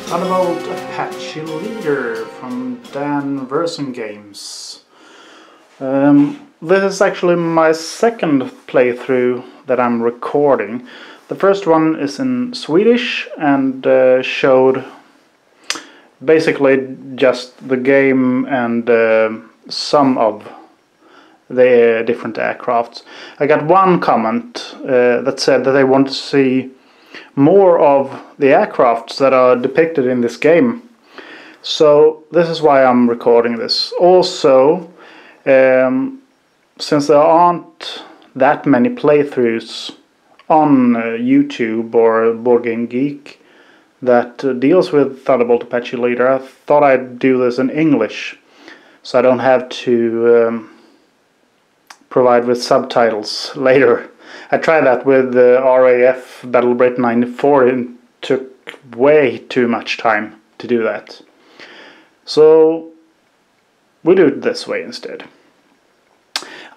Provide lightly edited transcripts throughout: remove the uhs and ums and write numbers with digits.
Thunderbolt Apache Leader from Dan Versen Games. This is actually my second playthrough that I'm recording. The first one is in Swedish and showed basically just the game and some of the different aircrafts. I got one comment that said that they want to see more of the aircrafts that are depicted in this game. So this is why I'm recording this. Also, since there aren't that many playthroughs on YouTube or Board Game Geek that deals with Thunderbolt Apache Leader, I thought I'd do this in English, so I don't have to provide with subtitles later. I tried that with RAF Battle Britain 94. It took way too much time to do that. So we do it this way instead.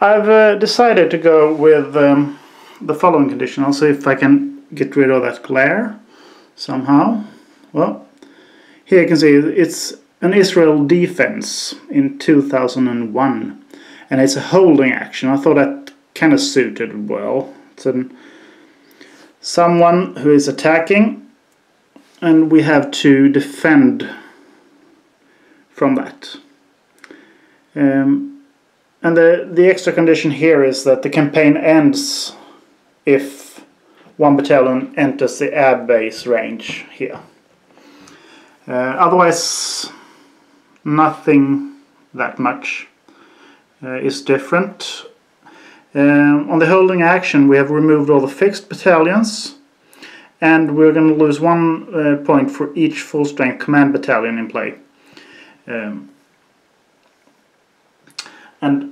I've decided to go with the following condition. I'll see if I can get rid of that glare somehow. Well, here you can see it's an Israel defense in 2001. And it's a holding action. I thought that kind of suited well. It's someone who is attacking, and we have to defend from that. And the extra condition here is that the campaign ends if one battalion enters the air base range here. Otherwise, nothing that much is different. On the holding action, we have removed all the fixed battalions, and we're going to lose 1 point for each full strength command battalion in play. And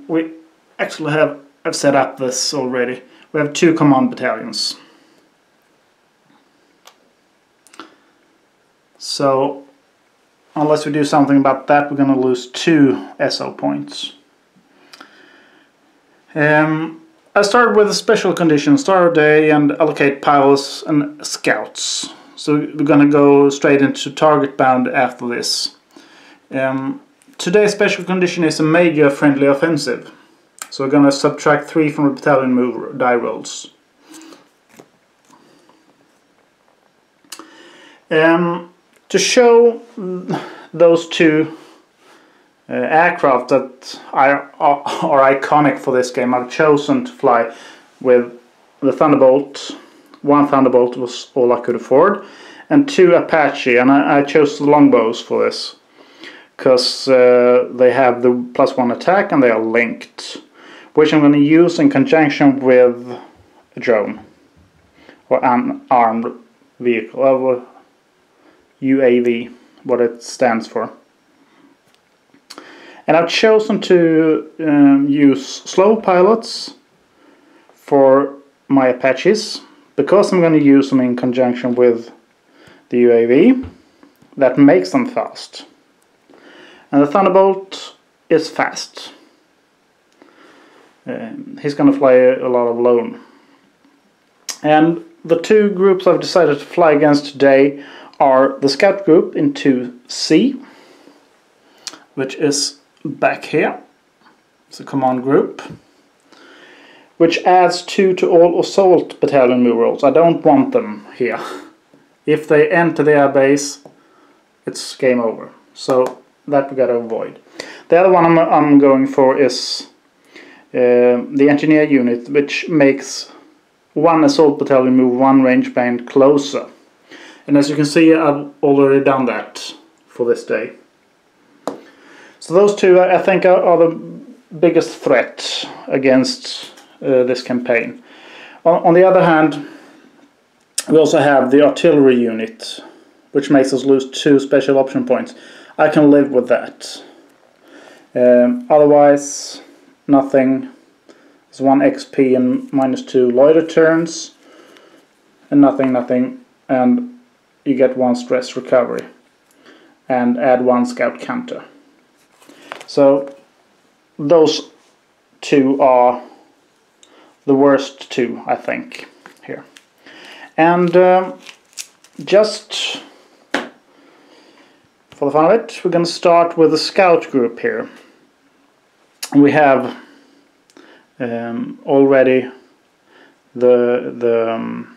we actually I've set up this already. We have 2 command battalions. So unless we do something about that, we're going to lose 2 SO points. I started with a special condition, start of day, and allocate pilots and scouts. So we're going to go straight into target bound after this. Today's special condition is a major friendly offensive. So we're going to subtract 3 from the battalion move die rolls. To show those 2 aircraft that are iconic for this game, I've chosen to fly with the Thunderbolt. 1 Thunderbolt was all I could afford, and 2 Apache, and I chose the longbows for this because they have the +1 attack and they are linked, which I'm going to use in conjunction with a drone or an armed vehicle, or UAV, what it stands for. And I've chosen to use slow pilots for my Apaches because I'm going to use them in conjunction with the UAV. That makes them fast. And the Thunderbolt is fast. He's going to fly a lot of lone. And the 2 groups I've decided to fly against today are the Scout group in 2C, which is back here. It's a command group, which adds 2 to all assault battalion move rolls. I don't want them here. If they enter the air base, it's game over. So that we gotta avoid. The other one I'm going for is the engineer unit, which makes 1 assault battalion move 1 range band closer. And as you can see, I've already done that for this day. So those 2 I think are the biggest threat against this campaign. On the other hand, we also have the artillery unit, which makes us lose 2 special option points. I can live with that. Otherwise, nothing. It's 1 XP and -2 loiter turns, and nothing, and you get 1 stress recovery, and add 1 scout counter. So those 2 are the worst 2, I think, here. And just for the fun of it, we're going to start with the scout group here. We have already the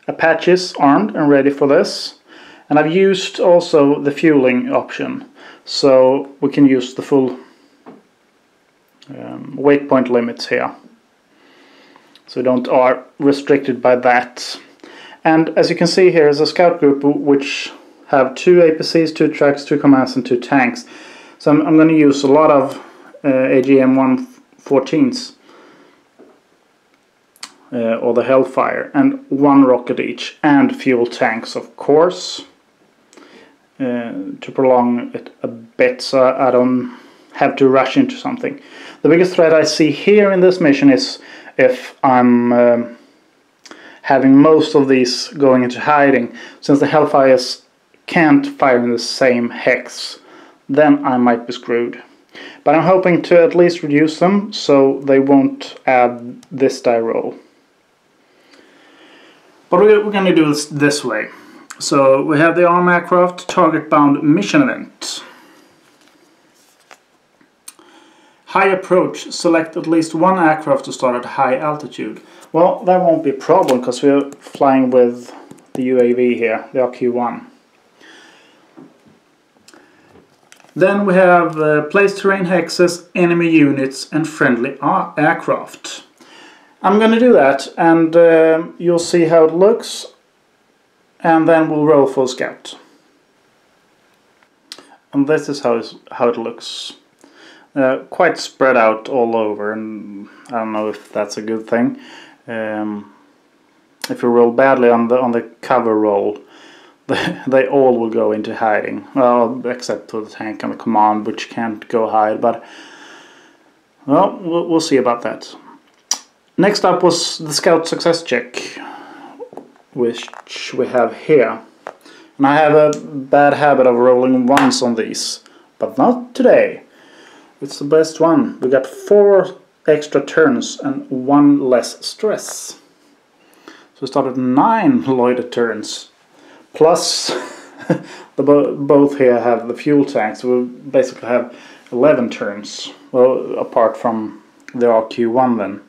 Apaches armed and ready for this. And I've used also the fueling option, so we can use the full waypoint limits here. So we don't are restricted by that. And as you can see here is a scout group which have 2 APCs, 2 trucks, 2 commands and 2 tanks. So I'm going to use a lot of AGM 114s or the Hellfire, and 1 rocket each, and fuel tanks of course, to prolong it a bit so I don't have to rush into something. The biggest threat I see here in this mission is if I'm having most of these going into hiding, since the Hellfires can't fire in the same hex, then I might be screwed. But I'm hoping to at least reduce them so they won't add this die roll. But we're going to do this way. So we have the arm aircraft target bound mission event. High approach, select at least 1 aircraft to start at high altitude. Well, that won't be a problem because we're flying with the UAV here, the RQ-1. Then we have place terrain hexes, enemy units and friendly aircraft. I'm going to do that, and you'll see how it looks, and then we'll roll for scout. And this is how it looks. Quite spread out all over, and I don't know if that's a good thing. If you roll badly on the cover roll, they all will go into hiding. Well, except for the tank and the command, which can't go hide. But well, we'll see about that. Next up was the scout success check, which we have here. And I have a bad habit of rolling 1s on these, but not today. It's the best one. We got 4 extra turns and 1 less stress. So we started 9 loiter turns. Plus, both here have the fuel tanks. So we basically have 11 turns. Well, apart from the RQ-1 then.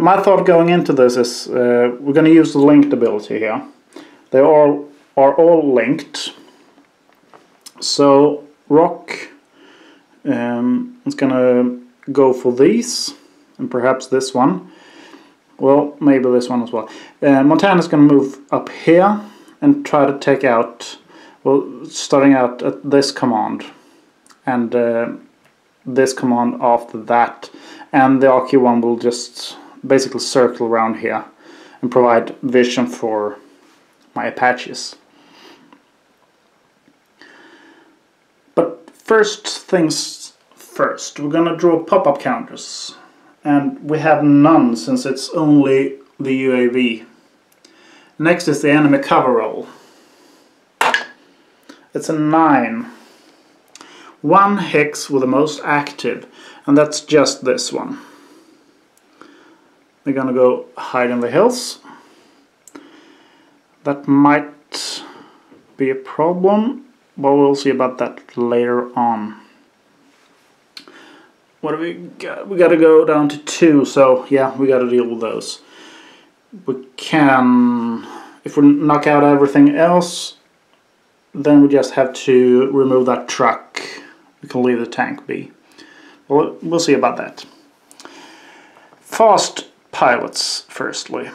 My thought going into this is we're going to use the linked ability here. They are all linked. So Rock is going to go for these, and perhaps this one. Well, maybe this one as well. Montana is going to move up here and try to take out, well, starting out at this command, and this command after that. And the RQ-1 will just basically circle around here and provide vision for my Apaches. But first things first, we're gonna draw pop-up counters. And we have none since it's only the UAV. Next is the enemy cover roll. It's a 9. 1 hex with the most active, and that's just this one. We're gonna go hide in the hills. That might be a problem, but we'll see about that later on. What do we got? We gotta go down to 2, so yeah, we gotta deal with those. We can, if we knock out everything else, then we just have to remove that truck. We can leave the tank be. Well, we'll see about that. Fast pilots, firstly.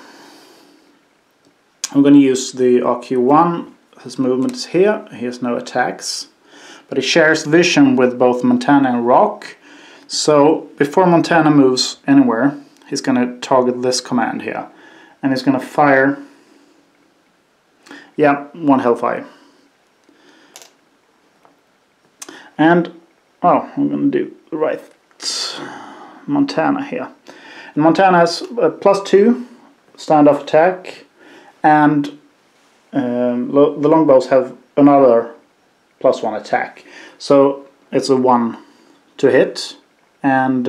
I'm going to use the RQ-1. His movement is here. He has no attacks. But he shares vision with both Montana and Rock. So before Montana moves anywhere, he's going to target this command here. And he's going to fire... yeah, 1 Hellfire. And, oh, I'm going to do the right Montana here. And Montana has a +2 standoff attack, and the longbows have another +1 attack. So it's a 1 to hit, and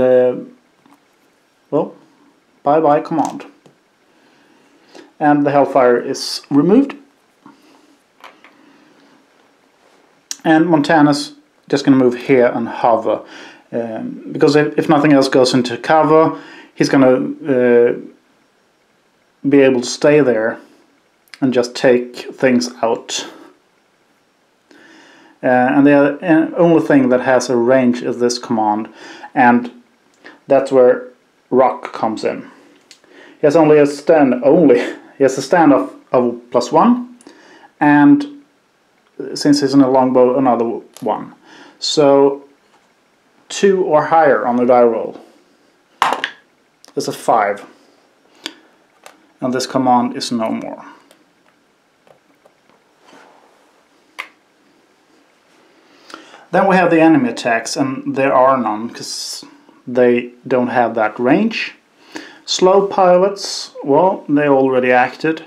well, bye bye command. And the Hellfire is removed. And Montana's just going to move here and hover. Because if nothing else goes into cover, he's going to be able to stay there and just take things out. And the only thing that has a range is this command, and that's where Rock comes in. He has only a stand he has a stand of +1, and since he's in a longbow, another 1. So 2 or higher on the die roll is a 5, and this command is no more. Then we have the enemy attacks, and there are none because they don't have that range. Slow pilots, well, they already acted,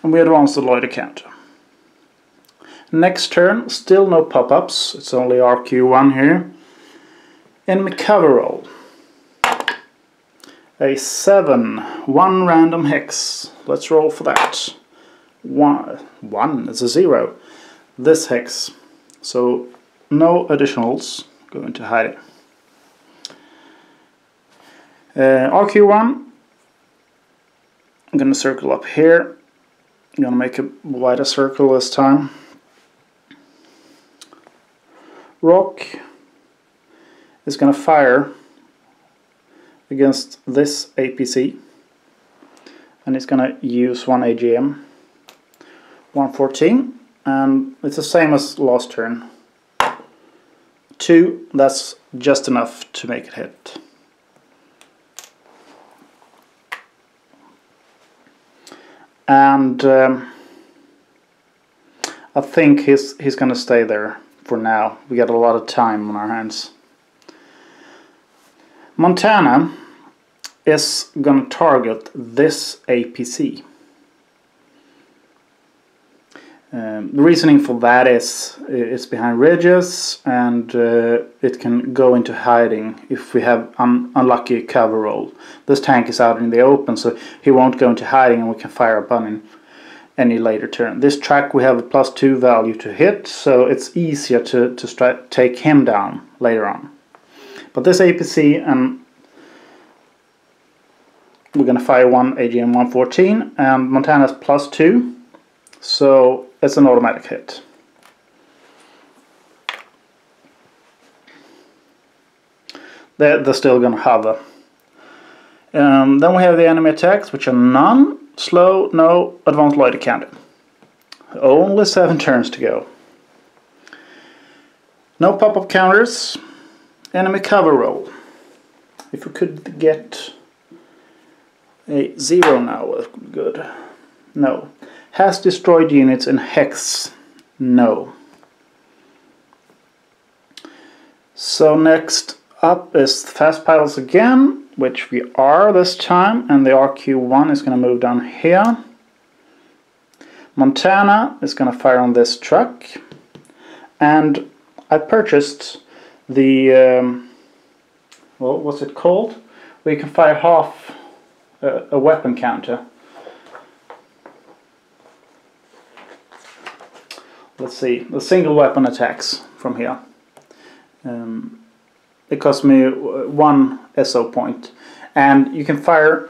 and we advance the loiter counter. Next turn, still no pop-ups, it's only RQ1 here. Enemy cover roll. A 7, 1 random hex. Let's roll for that. 1 is a 0. This hex. So no additionals. Go into hiding. RQ1. I'm going to circle up here. I'm going to make a wider circle this time. Rock is going to fire against this APC, and it's going to use 1 AGM, 114, and it's the same as last turn. 2, that's just enough to make it hit. And I think he's going to stay there for now. We got a lot of time on our hands. Montana is going to target this APC. The reasoning for that is it's behind ridges, and it can go into hiding if we have unlucky cover roll. This tank is out in the open, so he won't go into hiding, and we can fire upon him any later turn. This track we have a +2 value to hit, so it's easier to take him down later on. But this APC, and we're going to fire 1 AGM 114, and Montana's +2, so it's an automatic hit. They're still going to hover. Then we have the enemy attacks, which are none, slow, no, advanced loiter counter. Only 7 turns to go. No pop-up counters. Enemy cover roll. If we could get a 0 now, that would be good. No. Has destroyed units in hex. No. So next up is fast pilots again, which we are this time, and the RQ1 is going to move down here. Montana is going to fire on this truck, and I purchased the well, what's it called? Where you can fire half a weapon counter. Let's see, the single weapon attacks from here. It cost me 1 SO point, and you can fire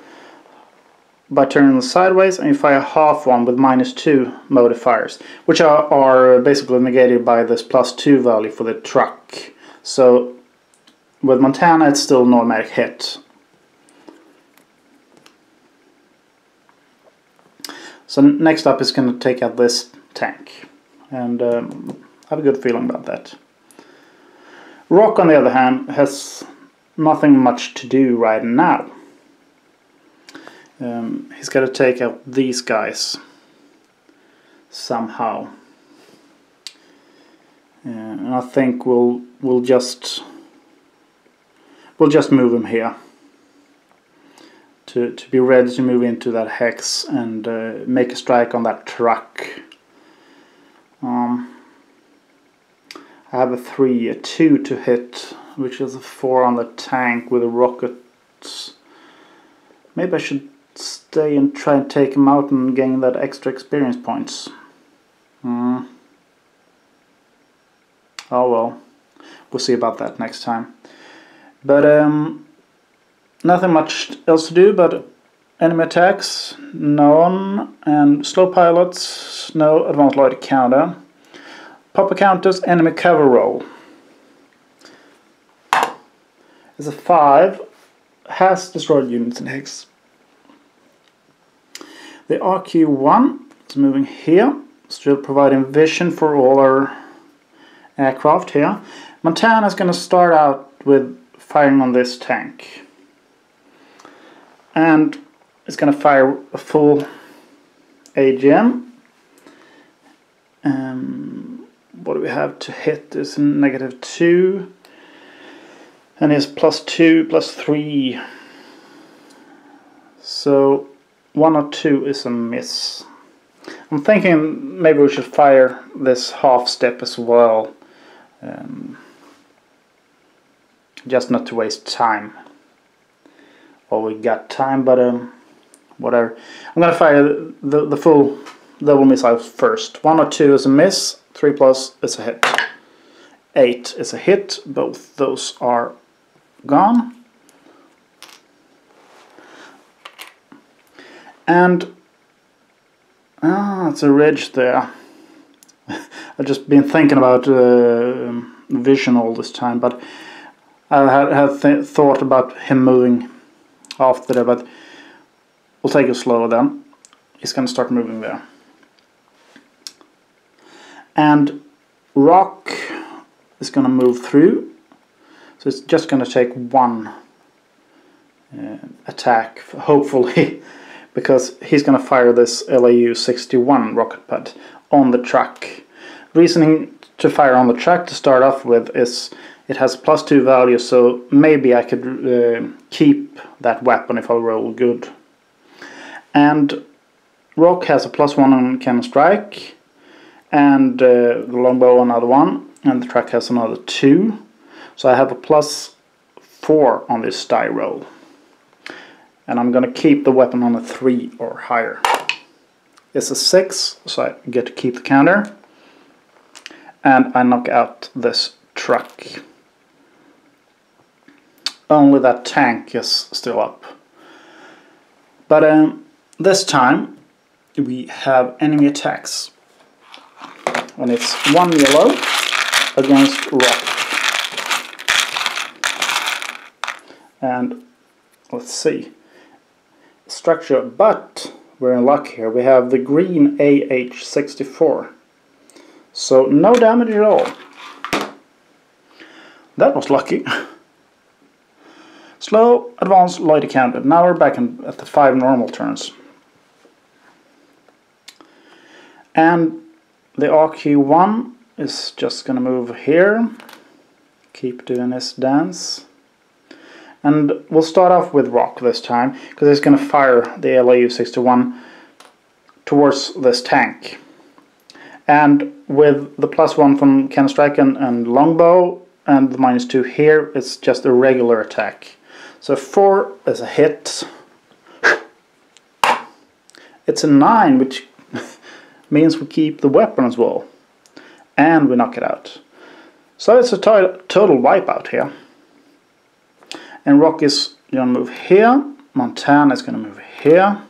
by turning them sideways, and you fire half one with -2 modifiers, which are basically negated by this +2 value for the truck. So with Montana it's still an automatic hit. So next up is going to take out this tank, and I have a good feeling about that. Rock, on the other hand, has nothing much to do right now. He's got to take out these guys somehow, and I think we'll just move him here to be ready to move into that hex and make a strike on that truck. I have a 3, a 2 to hit, which is a 4 on the tank with a rocket. Maybe I should stay and try and take him out and gain that extra experience points. Oh well, we'll see about that next time. But nothing much else to do, but enemy attacks, none, and slow pilots, no advanced loiter counter. Pop counters, enemy cover roll. It's a 5, has destroyed units in hex. The RQ-1 is moving here, still providing vision for all our aircraft here. Montana is going to start out with firing on this tank. And it's going to fire a full AGM. What do we have to hit? Is -2. And it's +2, +3. So 1 or 2 is a miss. I'm thinking maybe we should fire this half step as well. Just not to waste time. Well, we got time, but whatever. I'm gonna fire the full double missile first. 1 or 2 is a miss. 3+ is a hit. 8 is a hit. Both those are gone. And it's a ridge there. I've just been thinking about vision all this time, but I had thought about him moving after there, but we'll take it slow then. He's going to start moving there. And Rock is going to move through, so it's just going to take 1 attack, hopefully, because he's going to fire this LAU-61 rocket pad on the truck. Reasoning to fire on the truck to start off with is it has a +2 value, so maybe I could keep that weapon if I roll good. And Rock has a +1 on cannon strike, and the longbow another 1, and the truck has another 2. So I have a +4 on this die roll. And I'm going to keep the weapon on a 3 or higher. It's a 6, so I get to keep the counter. And I knock out this truck. Only that tank is still up. But this time we have enemy attacks. And it's 1 yellow against Rock. And let's see. Structure, but we're in luck here. We have the green AH-64. So no damage at all. That was lucky. Slow, advanced, loiter counter. Now we're back at the 5 normal turns. And the RQ-1 is just going to move here. Keep doing this dance. And we'll start off with Rock this time, because he's going to fire the LAU-61 towards this tank. And with the +1 from cannon strike and longbow, and the -2 here, it's just a regular attack. So 4 is a hit. It's a 9, which means we keep the weapon as well. And we knock it out. So it's a total wipeout here. And Rock is going to move here. Montana is going to move here.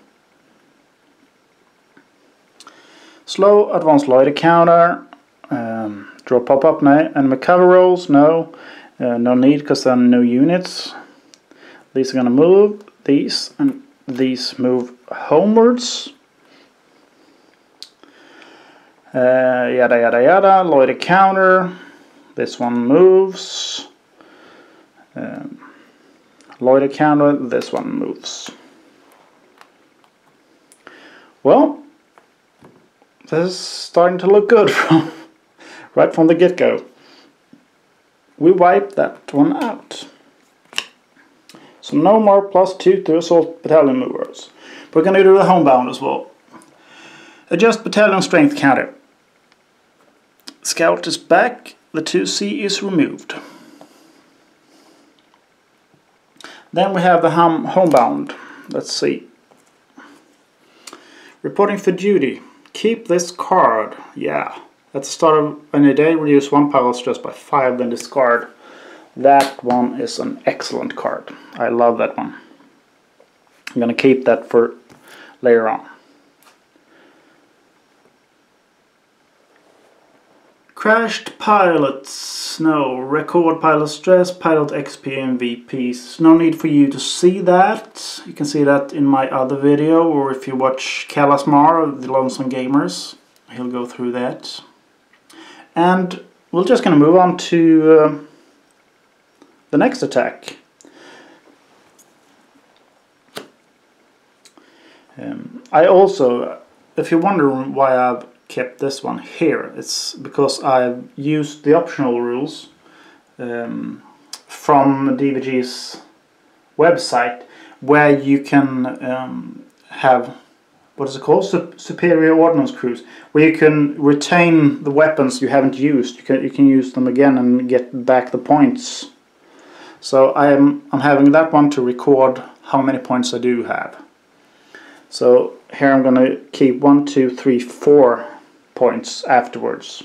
Slow, advanced loiter counter. Draw pop-up, no. Enemy cover rolls, no. No need, because there are no units. These are going to move. These and these move homewards. Yada yada yada. Loiter counter. This one moves. Loiter counter. This one moves. Well, this is starting to look good right from the get-go. We wiped that one out. So no more +2 to assault battalion movers. We're going to do the homebound as well. Adjust battalion strength counter. Scout is back. The 2C is removed. Then we have the homebound. Let's see. Reporting for duty. Keep this card. Yeah. at the start of any day, reduce 1 pile of stress by 5, then discard. That one is an excellent card. I love that one. I'm going to keep that for later on. Crashed pilots. No. Record pilot stress, pilot XP and VPs. No need for you to see that. You can see that in my other video, or if you watch Kalasmar, the Lonesome Gamers, he'll go through that. And we're just going to move on to the next attack. I also, if you're wondering why I've kept this one here, it's because I've used the optional rules from DVG's website, where you can have, what is it called, superior ordnance crews, where you can retain the weapons you haven't used. You can use them again and get back the points. So I'm having that one to record how many points I do have. So here I'm going to keep 1, 2, 3, 4 points afterwards.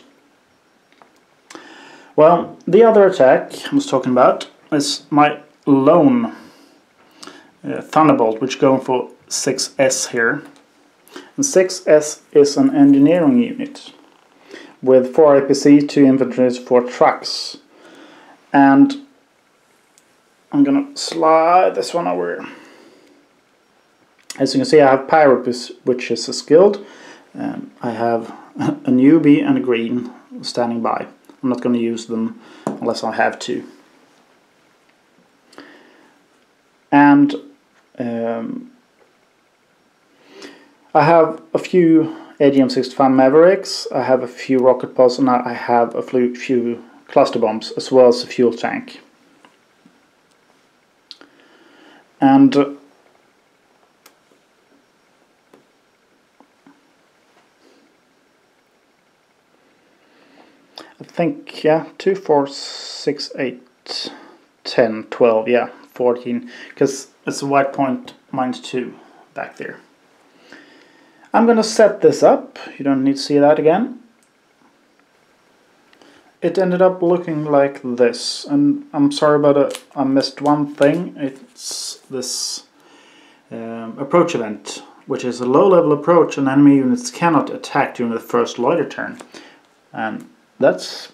Well, the other attack I was talking about is my lone Thunderbolt, which is going for 6S here. And 6S is an engineering unit with 4 APC, 2 infantry, 4 trucks. And I'm gonna slide this one over. As you can see, I have Pirate, which is a skilled. I have a newbie and a green standing by. I'm not going to use them unless I have to. And I have a few AGM-65 Mavericks, I have a few rocket pods, and I have a few cluster bombs, as well as a fuel tank. And I think, yeah, 2, 4, 6, 8, 10, 12, yeah, 14, because it's a white point -2 back there. I'm gonna set this up. You don't need to see that again. It ended up looking like this, and I'm sorry about it, I missed one thing. It's this approach event, which is a low-level approach, and enemy units cannot attack during the first loiter turn. And that's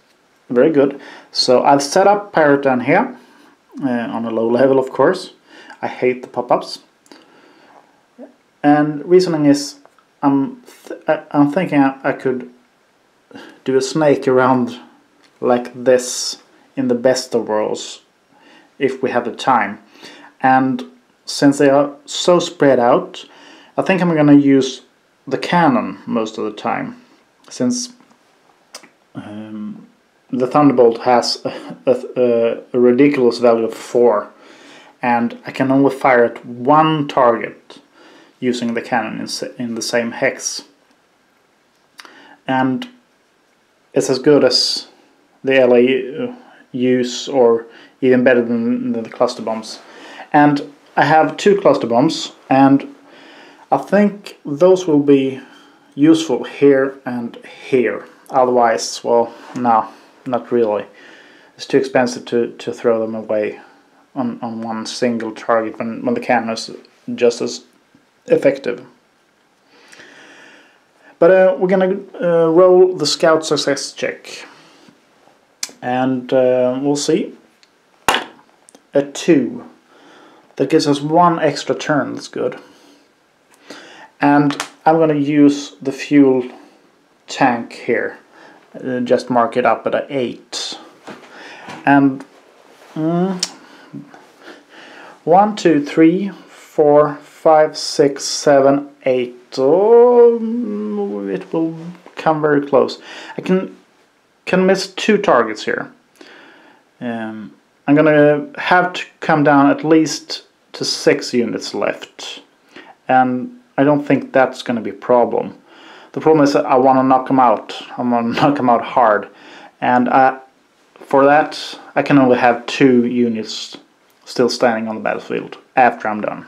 very good. So I've set up Pirate down here, on a low level, of course. I hate the pop-ups. And reasoning is, I'm thinking I could do a snake around like this in the best of worlds, if we have the time. And since they are so spread out, I think I'm going to use the cannon most of the time, since the Thunderbolt has a ridiculous value of 4, and I can only fire at one target using the cannon in the same hex. And it's as good as the LA use, or even better than the cluster bombs. And I have 2 cluster bombs, and I think those will be useful here and here. Otherwise, well, no, not really. It's too expensive to throw them away on one single target when the cannon is just as effective. But we're gonna roll the scout success check, and we'll see. A 2. That gives us 1 extra turn. That's good. And I'm gonna use the fuel tank here. Just mark it up at an 8. And 1, 2, 3, 4, 5, 6, 7, 8. Oh, it will come very close. I can miss 2 targets here. I'm gonna have to come down at least to 6 units left, and I don't think that's gonna be a problem. The problem is that I want to knock them out. I want to knock them out hard, and for that I can only have 2 units still standing on the battlefield after I'm done.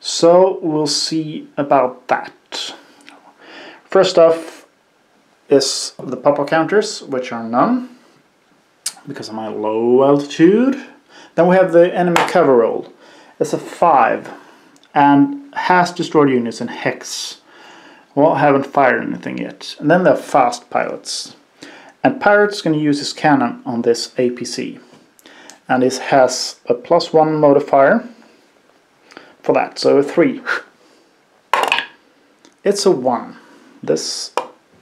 So we'll see about that. First off, is the pop-up counters, which are none, because of my low altitude. Then we have the enemy cover roll. It's a 5, and has destroyed units in hex. Well, haven't fired anything yet. And then there are fast pilots. And Pirate's going to use his cannon on this APC. And this has a +1 modifier for that, so a 3. It's a 1. This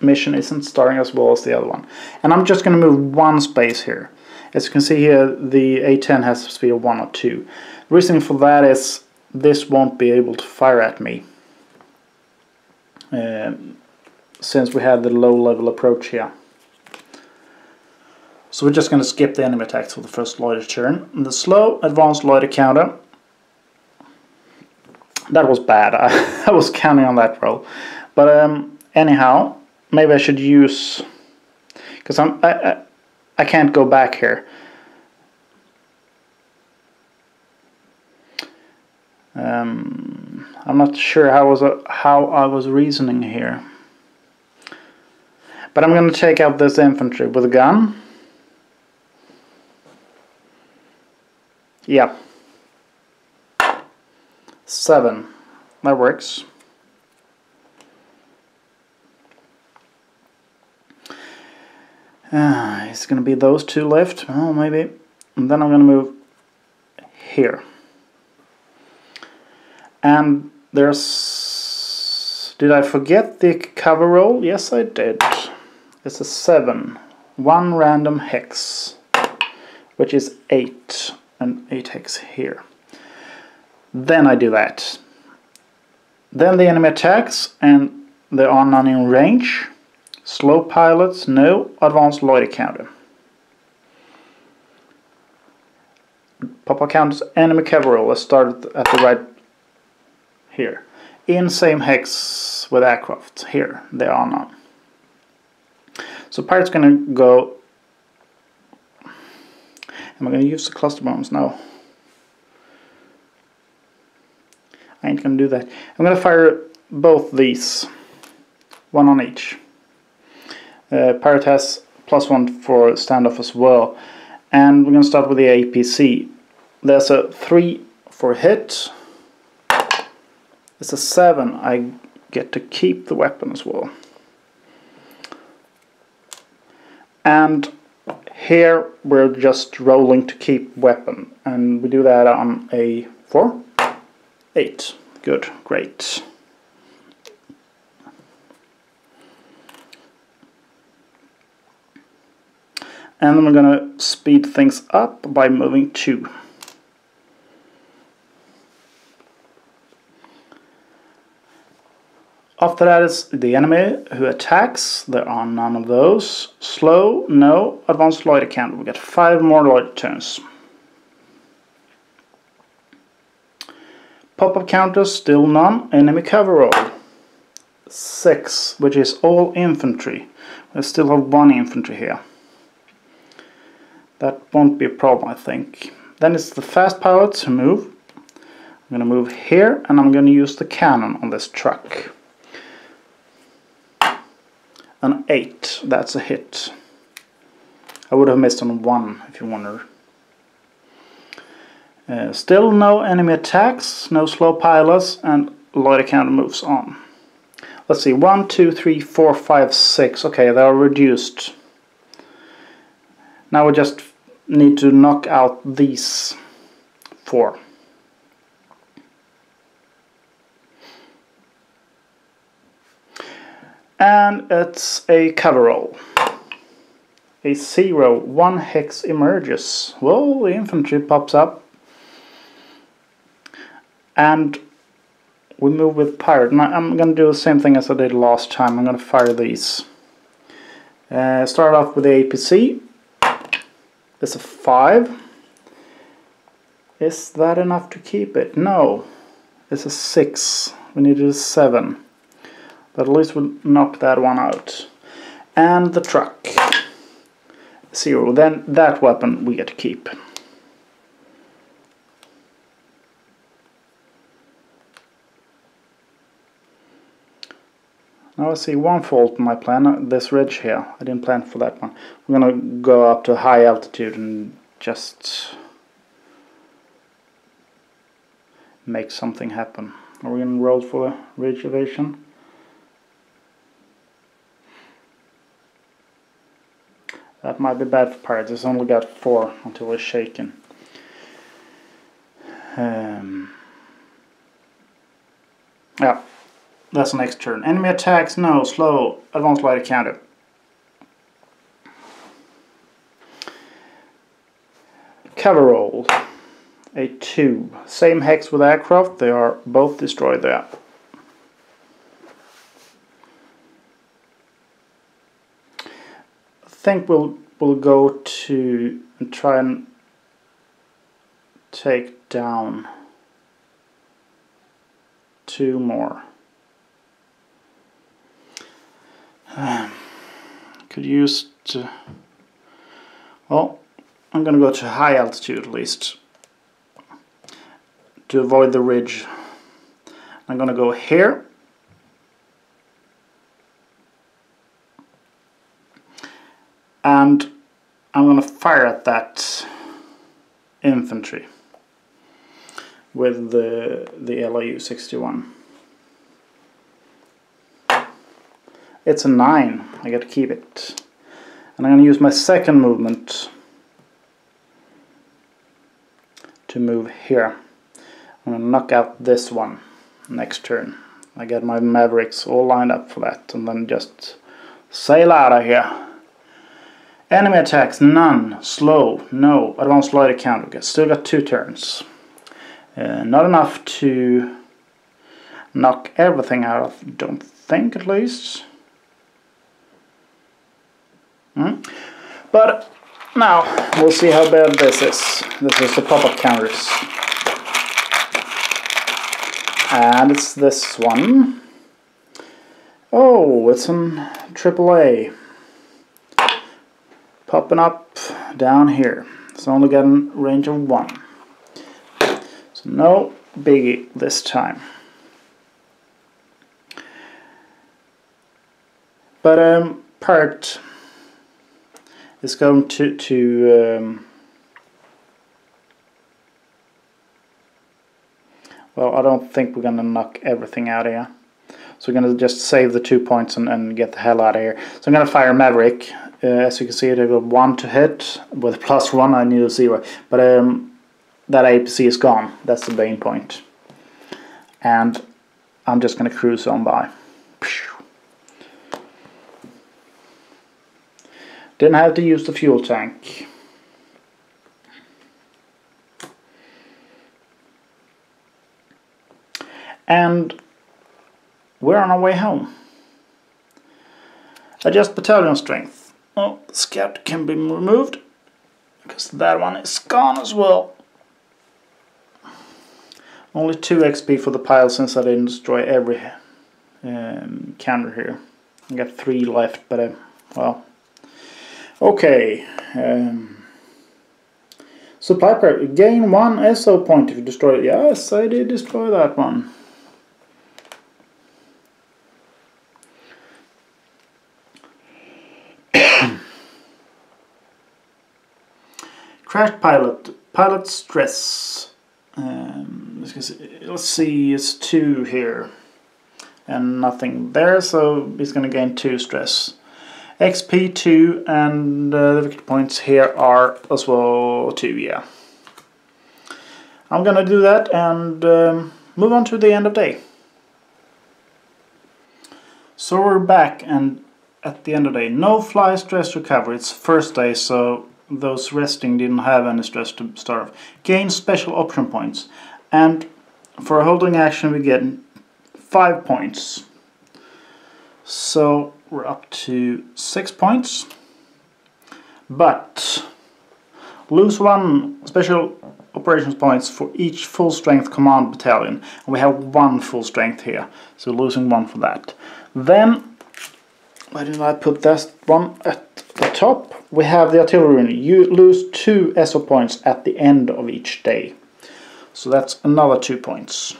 mission isn't starting as well as the other one. And I'm just going to move 1 space here. As you can see here, the A10 has a speed of 1 or 2. The reason for that is this won't be able to fire at me. Since we have the low level approach here. So we're just going to skip the enemy attacks for the first loiter turn. And the slow advanced loiter counter. That was bad. I was counting on that roll. But anyhow, maybe I should use, because I can't go back here. I'm not sure how I was reasoning here. But I'm going to take out this infantry with a gun. Yeah. 7. That works. It's going to be those 2 left. Oh, maybe. And then I'm going to move here. And there's... Did I forget the cover roll? Yes, I did. It's a 7. 1 random hex. Which is 8. And 8 hex here. Then I do that. Then the enemy attacks, and there are none in range. Slow pilots, no advanced loiter counter. Pop-up counters, enemy cover roll. Let's start at the right here. In same hex with aircraft. Here, there are none. So Pirate's gonna go. Am I gonna use the cluster bombs? No. I ain't gonna do that. I'm gonna fire both these. 1 on each. Pirate has +1 for standoff as well. And we're gonna start with the APC. There's a 3 for hit. It's a 7. I get to keep the weapon as well. And here we're just rolling to keep weapon. And we do that on a 4. 8. Good. Great. And then we're going to speed things up by moving 2. After that is the enemy who attacks. There are none of those. Slow, no. Advanced loiter counter. We get 5 more loiter turns. Pop-up counters, still none. Enemy cover roll. 6, which is all infantry. We still have 1 infantry here. That won't be a problem, I think. Then it's the fast pilots who move. I'm going to move here, and I'm going to use the cannon on this truck. An 8, that's a hit. I would have missed on 1, if you wonder. Still no enemy attacks, no slow pilots, and loiter counter moves on. Let's see, 1, 2, 3, 4, 5, 6. Okay, they are reduced. Now we just need to knock out these 4. And it's a cover roll. A 0, 1 hex emerges. Well, the infantry pops up. And we move with pirate. Now I'm going to do the same thing as I did last time. I'm going to fire these. Start off with the APC. It's a 5. Is that enough to keep it? No. It's a 6. We needed a 7. But at least we'll knock that one out. And the truck. 0. Then that weapon we get to keep. Now I see one fault in my plan, this ridge here. I didn't plan for that one. We're gonna go up to high altitude and just make something happen. Are we gonna roll for a ridge evasion? That might be bad for pirates. It's only got 4 until we're shaken. Yeah, that's the next turn. Enemy attacks, no, slow, advanced lighter counter. Cover roll, a 2. Same hex with aircraft, they are both destroyed there. I think we'll go to and try and take down 2 more. Could use to, well, I'm gonna go to high altitude at least to avoid the ridge. I'm gonna go here. And I'm gonna fire at that infantry with the LAU 61. It's a 9. I got to keep it. And I'm going to use my second movement to move here. I'm going to knock out this one next turn. I get my Mavericks all lined up for that, and then just sail out of here. Enemy attacks, none. Slow, no. Advanced lighter counter. Still got 2 turns. Not enough to knock everything out of, don't think, at least. But now we'll see how bad this is. This is the pop-up counters. And it's this one. Oh, it's an AAA. Popping up down here. It's only got a range of 1. So no biggie this time. But part is going to well, I don't think we're gonna knock everything out of here. So we're gonna just save the 2 points and get the hell out of here. So I'm gonna fire Maverick. As you can see, I got 1 to hit. With +1 I need a 0. But that APC is gone. That's the main point. And I'm just gonna cruise on by. Didn't have to use the fuel tank. And we're on our way home. Adjust battalion strength. Oh, the scout can be removed because that one is gone as well. Only 2 XP for the pile since I didn't destroy every counter here. I got 3 left, but well. Okay. Supply prep. Gain 1 SO point if you destroy it. Yes, I did destroy that one. Crash pilot stress. Let's see, it's 2 here and nothing there, so he's going to gain 2 stress. XP 2 and the victory points here are as well 2, yeah. I'm going to do that and move on to the end of day. So we're back and at the end of the day, no fly stress recovery. It's first day, so those resting didn't have any stress to start off. Gain special option points, and for a holding action we get 5 points. So we're up to 6 points, but lose 1 special operations points for each full strength command battalion, and we have 1 full strength here, so losing 1 for that. Then why didn't I put that one at the top? We have the artillery unit. You lose 2 SO points at the end of each day. So that's another 2 points.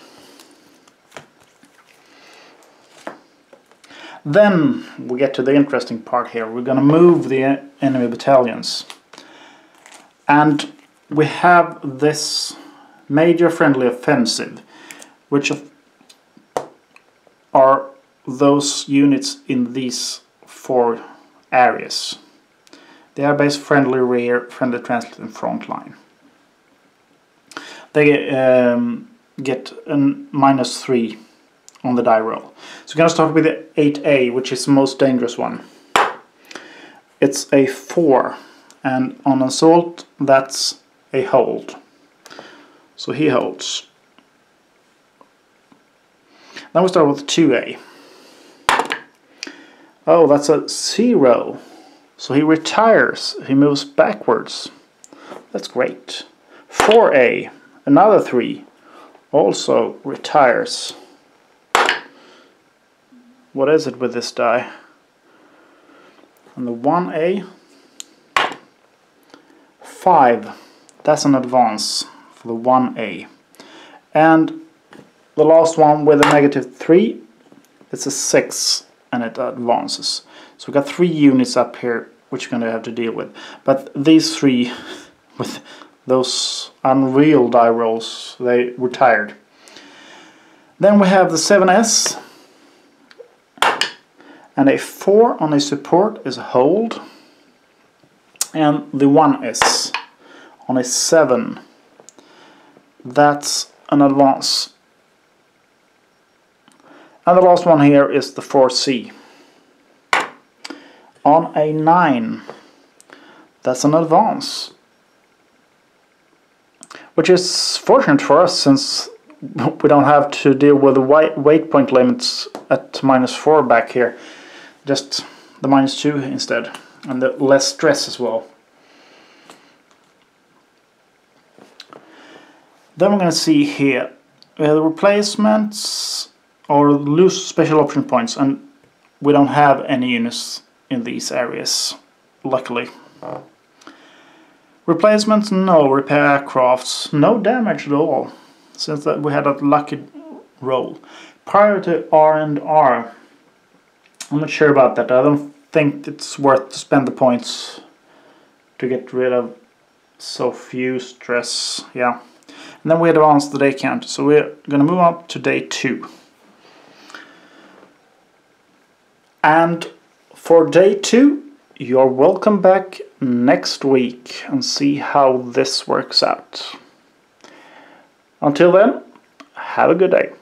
Then we get to the interesting part here. We're going to move the enemy battalions. And we have this major friendly offensive, which are those units in these 4 areas. They are based friendly rear, friendly transit, and front line. They get a -3 on the die roll. So we're going to start with the 8A, which is the most dangerous one. It's a 4, and on assault that's a hold. So he holds. Then we start with 2A. Oh, that's a 0. So he retires. He moves backwards. That's great. 4A, another 3, also retires. What is it with this die? And the 1A, 5. That's an advance for the 1A. And the last one with a -3, it's a 6, and it advances. So we've got 3 units up here which you're going to have to deal with. But these 3, with those unreal die rolls, they retired. Then we have the 7S, and a 4 on a support is a hold, and the 1S on a 7, that's an advance. And the last one here is the 4C. On a 9, that's an advance. Which is fortunate for us, since we don't have to deal with the weight point limits at -4 back here. Just the -2 instead. And the less stress as well. Then we're going to see here. We have the replacements or lose special option points, and we don't have any units in these areas, luckily. Replacements, no. Repair aircrafts, no damage at all, since that we had a lucky roll. Priority R&R, I'm not sure about that. I don't think it's worth to spend the points to get rid of so few stress. Yeah. And then we advance the day count, so we're going to move up to day 2. And for day 2, you're welcome back next week and see how this works out. Until then, have a good day.